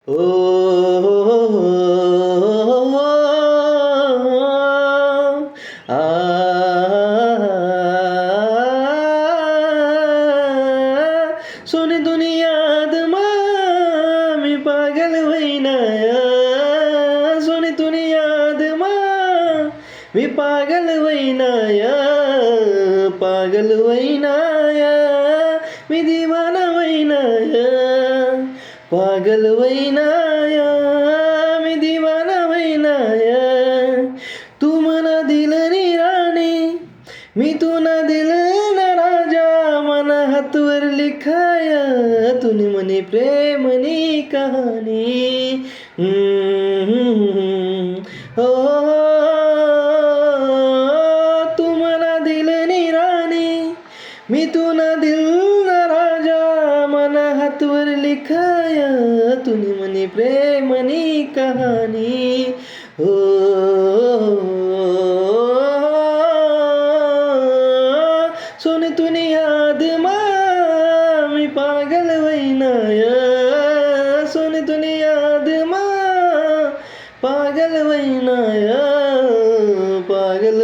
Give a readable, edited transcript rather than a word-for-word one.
हो, हो, हो, हो, आ, सोनी दुनियाद मी पागल वैनाया सोनी दुनियाद मी पागल वैनाया पागल वैनाया मी दीवाना वैनाया पागल वैनाया मी दीवाना वैनाया तू मना दिल नी राणी मी तू ना दिल ना राजा मना हातवर लिखाया तुनी म्हणे प्रेमनी कहाणी हो तू मना दिल नी राणी मी तू ना दिल ना राजा मना हातवर लिखाया तुनी म्हणे प्रेमनी कहाणी हो सोनी तुनी याद मी पागल वैनाया सोनी तुनी याद पागल वैनाया पागल